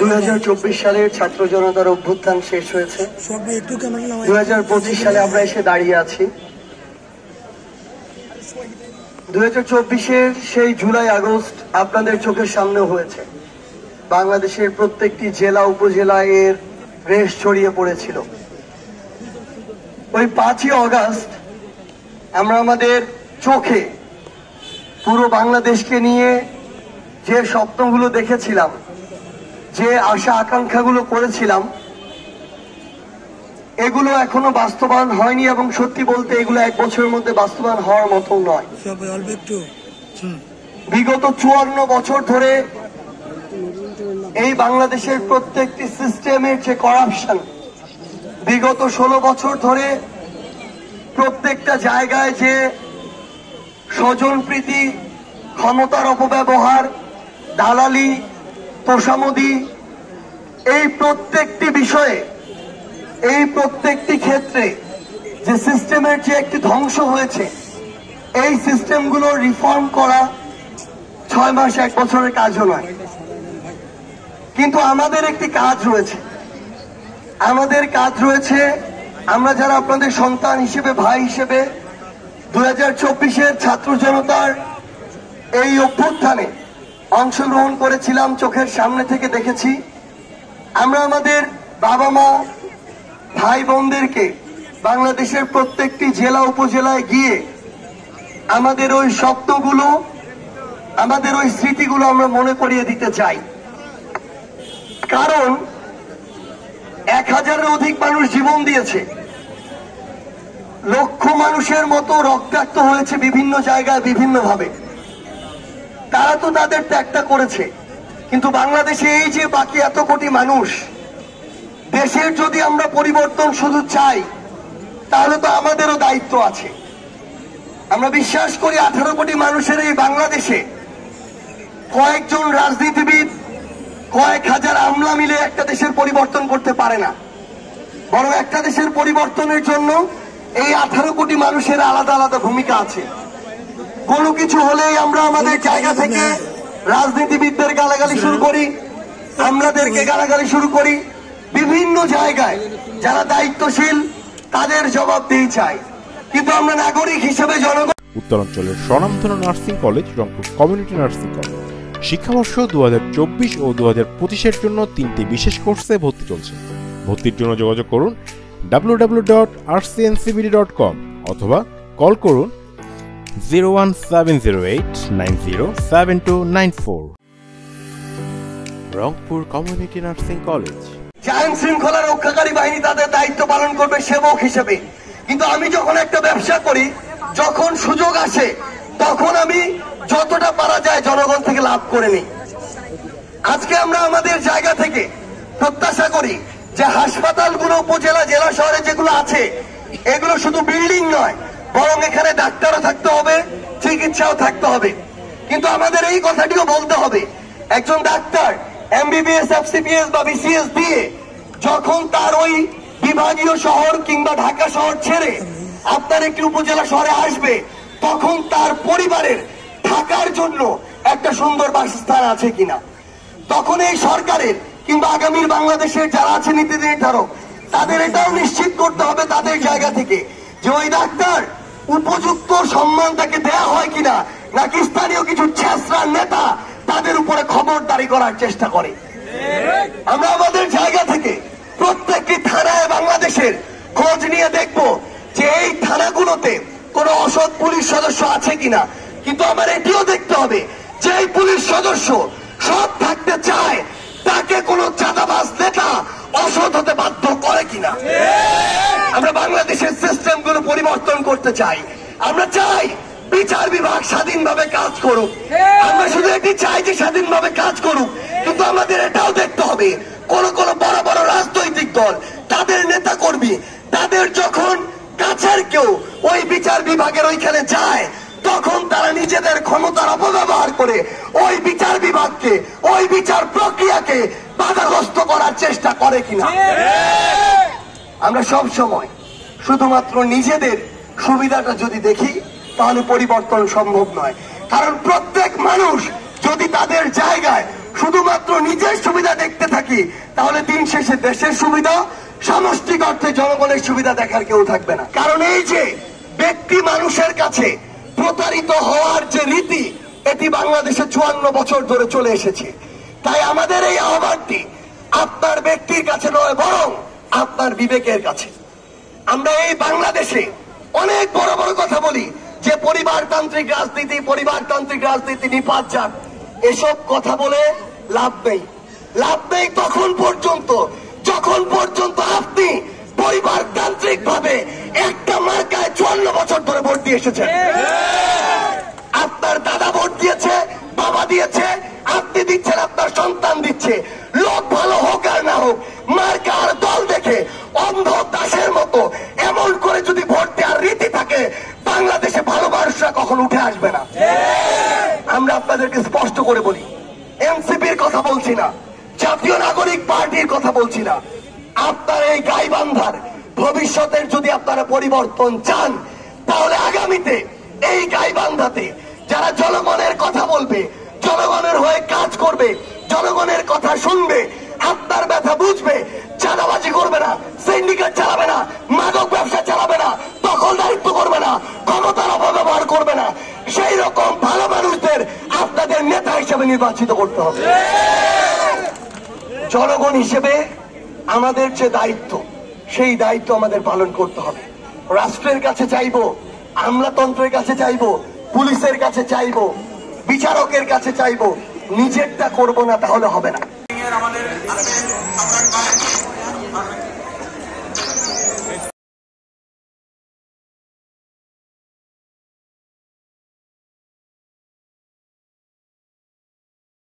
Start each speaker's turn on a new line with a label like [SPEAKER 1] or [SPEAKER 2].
[SPEAKER 1] 2024 সালের ছাত্র জনতার অভ্যুত্থান শেষ হয়েছে। 2025 সালে আমরা এসে দাঁড়িয়ে আছি। 2024-এর সেই জুলাই আগস্ট আপনাদের চোখের সামনে হয়েছে। বাংলাদেশের প্রত্যেকটি জেলা উপজেলায় এর রেশ ছড়িয়ে পড়েছিল। ওই 5ই আগস্ট আমরা আমাদের চোখে পুরো বাংলাদেশকে নিয়ে যে স্বপ্নগুলো দেখেছিলাম, যে আশা আকাঙ্ক্ষাগুলো করেছিলাম, এগুলো এখনো বাস্তবায়ন হয়নি এবং সত্যি বলতে এগুলো 1 বছরের মধ্যে বাস্তবায়ন হওয়ার মতো নয়। বিগত 54 বছর ধরে এই বাংলাদেশের প্রত্যেকটি সিস্টেমের যে করাপশন, বিগত 16 বছর ধরে প্রত্যেকটা জায়গায় যে স্বজনপ্রীতি, ক্ষমতার অপব্যবহার, দালালি, তোষামোদি, এই প্রত্যেকটি বিষয়ে, এই প্রত্যেকটি ক্ষেত্রে যে সিস্টেমের যে একটি ধ্বংস হয়েছে, এই সিস্টেমগুলো রিফর্ম করা 6 মাস 1 বছরের কাজও নয়। কিন্তু আমাদের একটি কাজ রয়েছে, আমাদের কাজ রয়েছে। আমরা যারা আপনাদের সন্তান হিসেবে, ভাই হিসেবে 2024-এর ছাত্র জনতার এই অভ্যুত্থানে অংশগ্রহণ করেছিলাম, চোখের সামনে থেকে দেখেছি, আমরা আমাদের বাবা মা, ভাই বোনদেরকে বাংলাদেশের প্রত্যেকটি জেলা উপজেলায় গিয়ে আমাদের ওই স্বপ্নগুলো, আমাদের ওই স্মৃতিগুলো আমরা মনে করিয়ে দিতে চাই। কারণ 1000-এর অধিক মানুষ জীবন দিয়েছে, লক্ষ মানুষের মতো রক্তাক্ত হয়েছে বিভিন্ন জায়গায় বিভিন্নভাবে। তারা তো তাদের ত্যাগটা করেছে, কিন্তু বাংলাদেশে এই যে বাকি এত কোটি মানুষ, দেশের যদি আমরা পরিবর্তন শুধু চাই, তাহলে তো আমাদেরও দায়িত্ব আছে। আমরা বিশ্বাস করি 18 কোটি মানুষের এই বাংলাদেশে কয়েকজন রাজনীতিবিদ, কয়েক হাজার আমলা মিলে একটা দেশের পরিবর্তন করতে পারে না। বরং একটা দেশের পরিবর্তনের জন্য এই 18 কোটি মানুষের আলাদা আলাদা ভূমিকা আছে। কোনো কিছু হলেই আমরা আমাদের জায়গা থেকে রাজনীতিবিদদের গালাগালি শুরু করি, আমলাদেরকে গালাগালি শুরু করি। বিভিন্ন জায়গায় যারা দায়িত্বশীল তাদের জবাবদিহি চাই, কিন্তু আমরা নাগরিক হিসেবে জনগণ।
[SPEAKER 2] উত্তরাঞ্চলের স্বনামধন্য nursing college Rangpur community nursing college শিক্ষাবর্ষ 2024 ও 2025-এর জন্য 3টি বিশেষ কোর্সে ভর্তি চলছে। ভর্তির জন্য যোগাযোগ করুন www.rcncbd.com অথবা কল করুন 01708907294। Rangpur community nursing college.
[SPEAKER 1] আইন শৃঙ্খলা রক্ষাকারী বাহিনী তাদের দায়িত্ব পালন করবে সেবক হিসেবে, কিন্তু আমি যখন একটা ব্যবসা করি, যখন সুযোগ আসে, তখন আমি যতটা পারা যায় জনগণ থেকে লাভ করে নিই। আজকে আমরা আমাদের জায়গা থেকে প্রত্যাশা করি যে হাসপাতালগুলো উপজেলা, জেলা শহরে যেগুলো আছে, এগুলো শুধু বিল্ডিং নয়, বরং এখানে ডাক্তারও থাকতে হবে, চিকিৎসাও থাকতে হবে। কিন্তু আমাদের এই কথাটিও বলতে হবে, একজন ডাক্তার MBBS, FCPS বা BCS দিয়ে যখন তার ওই বিভাগীয় শহর কিংবা ঢাকা শহর ছেড়ে আপনার একটি উপজেলা শহরে আসবে, তখন তার পরিবারের থাকার জন্য একটা সুন্দর বাসস্থান আছে কিনা। তখন এই সরকারের কিংবা আগামীর বাংলাদেশের যারা আছে নীতি নির্ধারক, তাদের এটাও নিশ্চিত করতে হবে তাদের জায়গা থেকে যে ওই ডাক্তার উপযুক্ত সম্মান তাকে দেয়া হয় কিনা, নাকি স্থানীয় কিছু ছেঁচড়া নেতা তাদের উপরে খবরদারি করার চেষ্টা করে। আমরা আমাদের জায়গা থেকে প্রত্যেকটি থানায় বাংলাদেশের খোঁজ নিয়ে দেখব যে এই থানাগুলোতে কোনো অসৎ পুলিশ সদস্য আছে কিনা। কিন্তু আমার এটিও দেখতে হবে যে এই পুলিশ সদস্য সৎ থাকতে চায়, তাকে কোনো চাঁদাবাজ নেতা অসৎ হতে বাধ্য করে কিনা। আমরা বাংলাদেশের সিস্টেমগুলো পরিবর্তন করতে চাই। আমরা চাই বিচার বিভাগ স্বাধীনভাবে কাজ করুক। আমরা শুধু এটি চাই যে স্বাধীনভাবে কাজ করুক, কিন্তু আমাদের এটাও দেখতে হবে কোন কোন বড় বড় রাজনৈতিক দল, তাদের নেতা কর্মী, তাদের যখন কাছের কেউ ওই বিচার বিভাগের ওইখানে যায়, তখন তারা নিজেদের ক্ষমতার অপব্যবহার করে ওই বিচার বিভাগকে, ওই বিচার প্রক্রিয়াকে বাধাগ্রস্ত করার চেষ্টা করে কিনা। আমরা সব সময় শুধুমাত্র নিজেদের সুবিধাটা যদি দেখি, তাহলে পরিবর্তন সম্ভব নয়। কারণ প্রত্যেক মানুষ যদি তাদের জায়গায় শুধুমাত্র নিজের সুবিধা দেখতে থাকি, তাহলে দিন শেষে দেশের সুবিধা, সামষ্টিক অর্থে জনগণের সুবিধা দেখার কেউ থাকবে না। কারণ এই যে ব্যক্তি মানুষের কাছে প্রতারিত হওয়ার যে রীতি, এটি বাংলাদেশে 54 বছর ধরে চলে এসেছে। তাই আমাদের এই আহ্বানটি আপনার ব্যক্তির কাছে নয়, বরং আপনার বিবেকের কাছে। আমরা এই বাংলাদেশে অনেক বড় বড় কথা বলি যে পরিবারতান্ত্রিক রাজনীতি নিপাত যাক, এসব কথা বলে লাভ নেই। লাভ নেই তখন পর্যন্ত যখন পর্যন্ত আপনি পরিবারতান্ত্রিক ভাবে একটা মার্কায় 54 বছর ধরে ভোট দিয়ে এসেছেন। আপনার দাদা ভোট দিয়েছে, বাবা দিয়েছে, আপনি দিচ্ছেন, আপনার সন্তান দিচ্ছে। লোক ভালো হোক আর না হোক, মার্কা আর দল দেখে অন্ধ দাসের মতো এমন করে যদি ভোট দেওয়ার রীতি থাকে, বাংলাদেশে ভালো মানুষরা কখন উঠে আসবে না। আমরা আপনাদেরকে স্পষ্ট করে বলি, এনসিপির কথা বলছি না, জাতীয় নাগরিক পার্টির কথা বলছি না। আপনার এই গাইবান্ধার ভবিষ্যতের যদি আপনারা পরিবর্তন চান, তাহলে আগামীতে এই গাইবান্ধাতে যারা জনগণের কথা বলবে, জনগণের হয়ে কাজ করবে, জনগণের কথা শুনবে, আপনার ব্যথা বুঝবে, চাঁদাবাজি করবে না, সিন্ডিকেট চালাবে না, মাদক ব্যবসা চালাবে না, দখলদারিত্ব করবে না, ক্ষমতার অপব্যবহার করবে না, সেই রকম ভালো মানুষদের আপনাদের নেতা হিসেবে নির্বাচিত করতে হবে। জনগণ হিসেবে আমাদের যে দায়িত্ব, সেই দায়িত্ব আমাদের পালন করতে হবে। রাষ্ট্রের কাছে চাইবো, আমলাতন্ত্রের কাছে চাইবো, পুলিশের কাছে চাইবো, বিচারকের কাছে চাইবো, নিজেরটা করবো না, তাহলে হবে না।